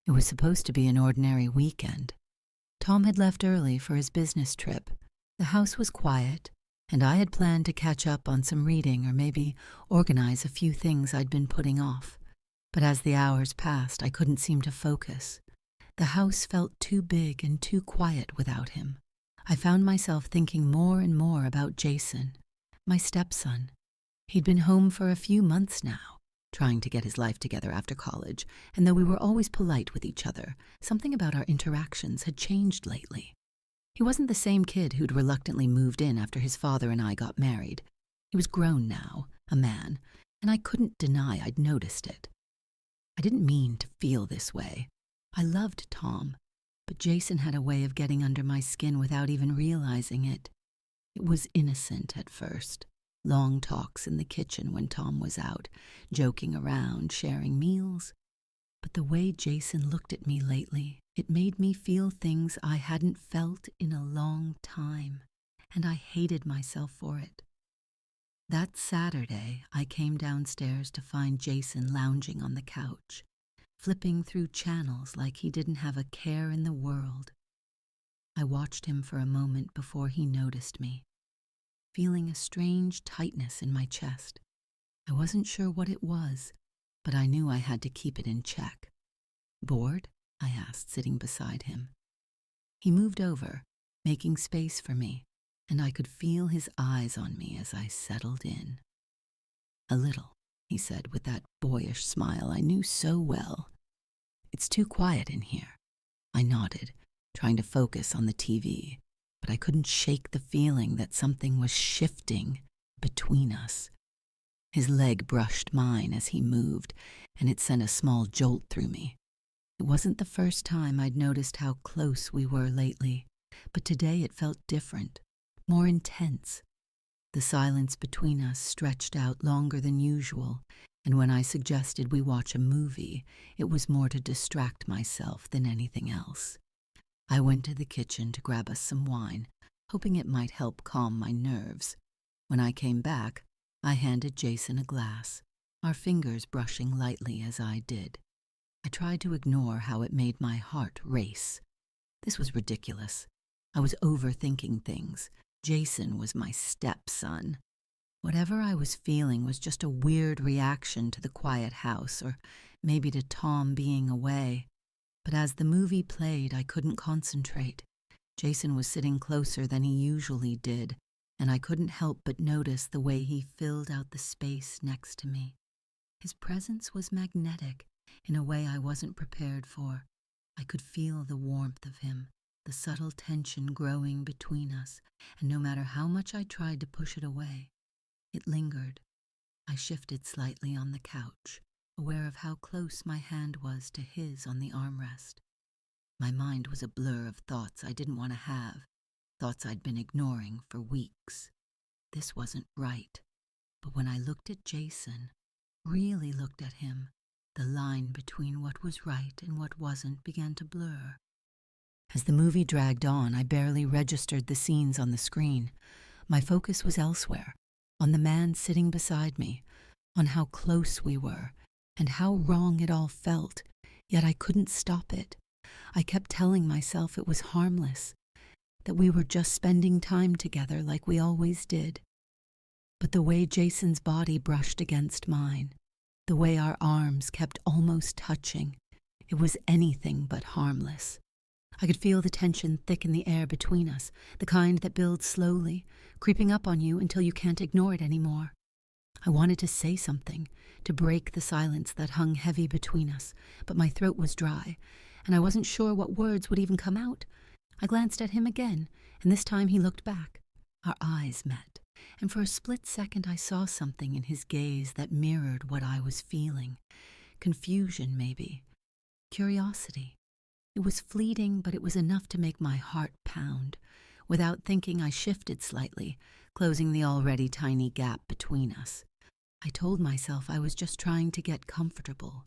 It was supposed to be an ordinary weekend. Tom had left early for his business trip. The house was quiet, and I had planned to catch up on some reading or maybe organize a few things I'd been putting off. But as the hours passed, I couldn't seem to focus. The house felt too big and too quiet without him. I found myself thinking more and more about Jason, my stepson. He'd been home for a few months now, trying to get his life together after college, and though we were always polite with each other, something about our interactions had changed lately. He wasn't the same kid who'd reluctantly moved in after his father and I got married. He was grown now, a man, and I couldn't deny I'd noticed it. I didn't mean to feel this way. I loved Tom, but Jason had a way of getting under my skin without even realizing it. It was innocent at first. Long talks in the kitchen when Tom was out, joking around, sharing meals. But the way Jason looked at me lately, it made me feel things I hadn't felt in a long time, and I hated myself for it. That Saturday, I came downstairs to find Jason lounging on the couch, flipping through channels like he didn't have a care in the world. I watched him for a moment before he noticed me, feeling a strange tightness in my chest. I wasn't sure what it was, but I knew I had to keep it in check. "Bored?" I asked, sitting beside him. He moved over, making space for me, and I could feel his eyes on me as I settled in. "A little," he said with that boyish smile I knew so well. "It's too quiet in here." I nodded, trying to focus on the TV, but I couldn't shake the feeling that something was shifting between us. His leg brushed mine as he moved, and it sent a small jolt through me. It wasn't the first time I'd noticed how close we were lately, but today it felt different, more intense. The silence between us stretched out longer than usual, and when I suggested we watch a movie, it was more to distract myself than anything else. I went to the kitchen to grab us some wine, hoping it might help calm my nerves. When I came back, I handed Jason a glass, our fingers brushing lightly as I did. I tried to ignore how it made my heart race. This was ridiculous. I was overthinking things. Jason was my stepson. Whatever I was feeling was just a weird reaction to the quiet house, or maybe to Tom being away. But as the movie played, I couldn't concentrate. Jason was sitting closer than he usually did, and I couldn't help but notice the way he filled out the space next to me. His presence was magnetic in a way I wasn't prepared for. I could feel the warmth of him, the subtle tension growing between us, and no matter how much I tried to push it away, it lingered. I shifted slightly on the couch, aware of how close my hand was to his on the armrest. My mind was a blur of thoughts I didn't want to have, thoughts I'd been ignoring for weeks. This wasn't right. But when I looked at Jason, really looked at him, the line between what was right and what wasn't began to blur. As the movie dragged on, I barely registered the scenes on the screen. My focus was elsewhere, on the man sitting beside me, on how close we were, and how wrong it all felt, yet I couldn't stop it. I kept telling myself it was harmless, that we were just spending time together like we always did. But the way Jason's body brushed against mine, the way our arms kept almost touching, it was anything but harmless. I could feel the tension thick in the air between us, the kind that builds slowly, creeping up on you until you can't ignore it anymore. I wanted to say something, to break the silence that hung heavy between us, but my throat was dry, and I wasn't sure what words would even come out. I glanced at him again, and this time he looked back. Our eyes met, and for a split second I saw something in his gaze that mirrored what I was feeling. Confusion, maybe. Curiosity. It was fleeting, but it was enough to make my heart pound. Without thinking, I shifted slightly, closing the already tiny gap between us. I told myself I was just trying to get comfortable,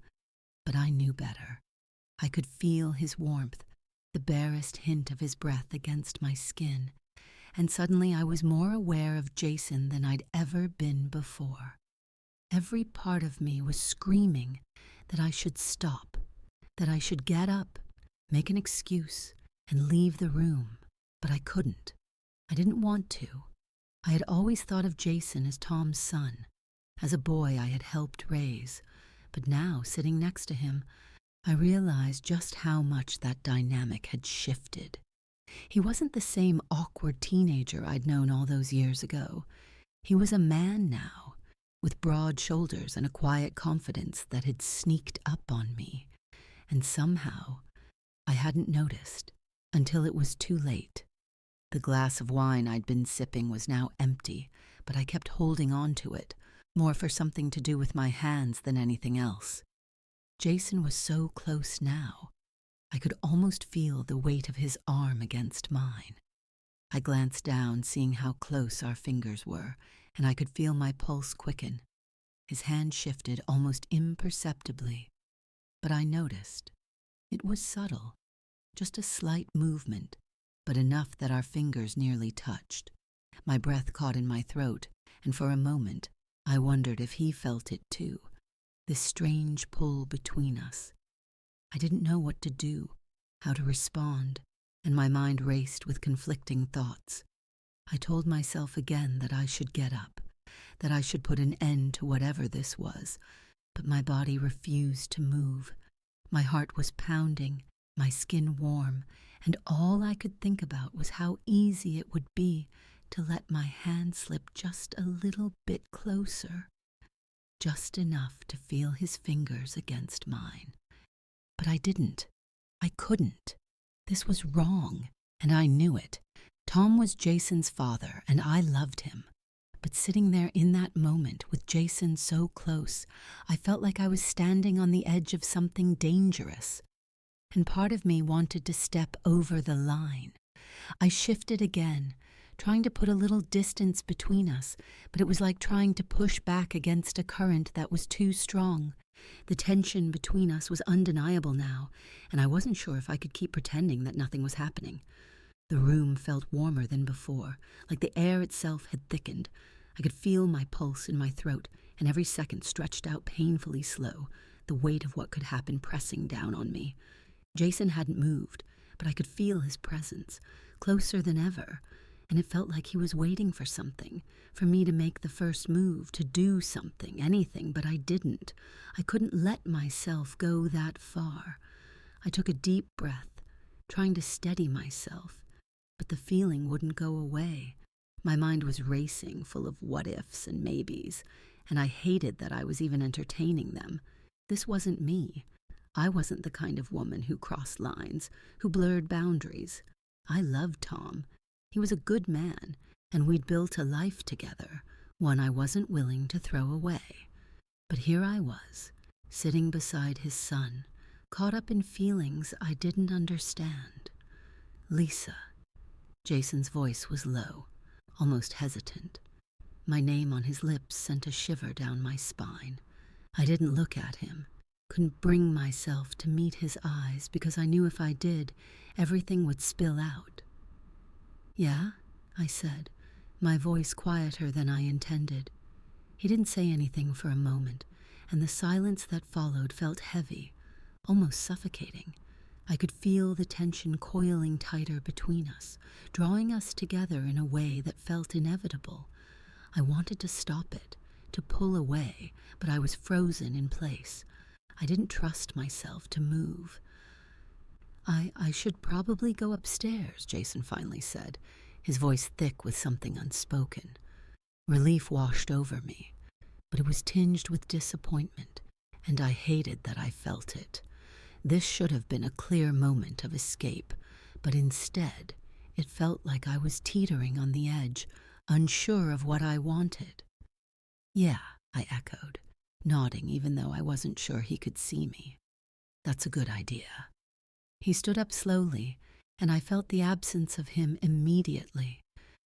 but I knew better. I could feel his warmth, the barest hint of his breath against my skin, and suddenly I was more aware of Jason than I'd ever been before. Every part of me was screaming that I should stop, that I should get up, make an excuse, and leave the room, but I couldn't. I didn't want to. I had always thought of Jason as Tom's son, as a boy I had helped raise, but now, sitting next to him, I realized just how much that dynamic had shifted. He wasn't the same awkward teenager I'd known all those years ago. He was a man now, with broad shoulders and a quiet confidence that had sneaked up on me, and somehow I hadn't noticed until it was too late. The glass of wine I'd been sipping was now empty, but I kept holding on to it, more for something to do with my hands than anything else. Jason was so close now. I could almost feel the weight of his arm against mine. I glanced down, seeing how close our fingers were, and I could feel my pulse quicken. His hand shifted almost imperceptibly, but I noticed. It was subtle, just a slight movement, but enough that our fingers nearly touched. My breath caught in my throat, and for a moment I wondered if he felt it too, this strange pull between us. I didn't know what to do, how to respond, and my mind raced with conflicting thoughts. I told myself again that I should get up, that I should put an end to whatever this was, but my body refused to move. My heart was pounding, my skin warm, and all I could think about was how easy it would be to let my hand slip just a little bit closer, just enough to feel his fingers against mine. But I didn't. I couldn't. This was wrong, and I knew it. Tom was Jason's father, and I loved him. But sitting there in that moment with Jason so close, I felt like I was standing on the edge of something dangerous. And part of me wanted to step over the line. I shifted again, trying to put a little distance between us, but it was like trying to push back against a current that was too strong. The tension between us was undeniable now, and I wasn't sure if I could keep pretending that nothing was happening. The room felt warmer than before, like the air itself had thickened. I could feel my pulse in my throat, and every second stretched out painfully slow, the weight of what could happen pressing down on me. Jason hadn't moved, but I could feel his presence, closer than ever, and it felt like he was waiting for something, for me to make the first move, to do something, anything, but I didn't. I couldn't let myself go that far. I took a deep breath, trying to steady myself, but the feeling wouldn't go away. My mind was racing, full of what-ifs and maybes, and I hated that I was even entertaining them. This wasn't me. I wasn't the kind of woman who crossed lines, who blurred boundaries. I loved Tom. He was a good man, and we'd built a life together, one I wasn't willing to throw away. But here I was, sitting beside his son, caught up in feelings I didn't understand. Lisa. Jason's voice was low, almost hesitant. My name on his lips sent a shiver down my spine. I didn't look at him, couldn't bring myself to meet his eyes because I knew if I did, everything would spill out. "Yeah?" I said, my voice quieter than I intended. He didn't say anything for a moment, and the silence that followed felt heavy, almost suffocating. I could feel the tension coiling tighter between us, drawing us together in a way that felt inevitable. I wanted to stop it, to pull away, but I was frozen in place. I didn't trust myself to move. I should probably go upstairs, Jason finally said, his voice thick with something unspoken. Relief washed over me, but it was tinged with disappointment, and I hated that I felt it. This should have been a clear moment of escape, but instead, it felt like I was teetering on the edge, unsure of what I wanted. "Yeah," I echoed, nodding even though I wasn't sure he could see me. "That's a good idea." He stood up slowly, and I felt the absence of him immediately.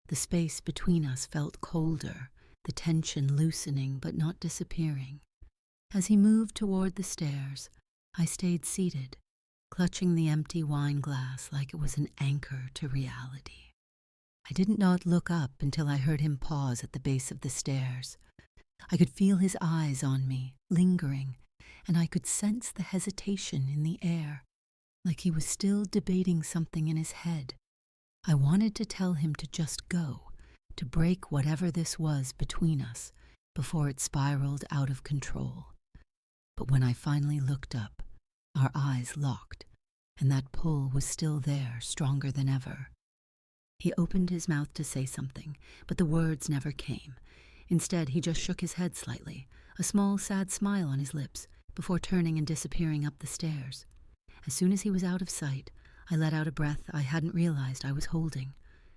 The space between us felt colder, the tension loosening but not disappearing. As he moved toward the stairs, I stayed seated, clutching the empty wine glass like it was an anchor to reality. I did not look up until I heard him pause at the base of the stairs. I could feel his eyes on me, lingering, and I could sense the hesitation in the air, like he was still debating something in his head. I wanted to tell him to just go, to break whatever this was between us before it spiraled out of control. But when I finally looked up, our eyes locked, and that pull was still there, stronger than ever. He opened his mouth to say something, but the words never came. Instead, he just shook his head slightly, a small, sad smile on his lips, before turning and disappearing up the stairs. As soon as he was out of sight, I let out a breath I hadn't realized I was holding.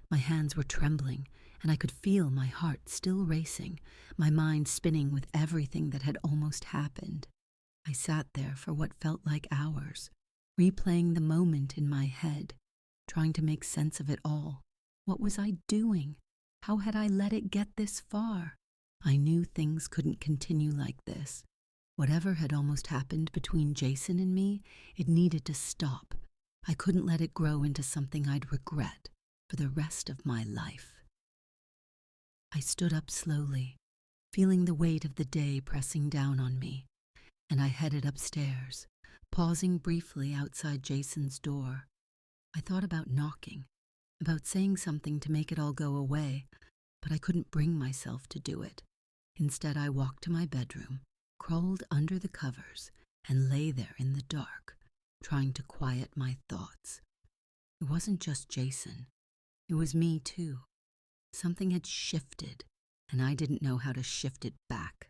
My hands were trembling, and I could feel my heart still racing, my mind spinning with everything that had almost happened. I sat there for what felt like hours, replaying the moment in my head, trying to make sense of it all. What was I doing? How had I let it get this far? I knew things couldn't continue like this. Whatever had almost happened between Jason and me, it needed to stop. I couldn't let it grow into something I'd regret for the rest of my life. I stood up slowly, feeling the weight of the day pressing down on me, and I headed upstairs, pausing briefly outside Jason's door. I thought about knocking, about saying something to make it all go away, but I couldn't bring myself to do it. Instead, I walked to my bedroom, crawled under the covers, and lay there in the dark, trying to quiet my thoughts. It wasn't just Jason. It was me, too. Something had shifted, and I didn't know how to shift it back.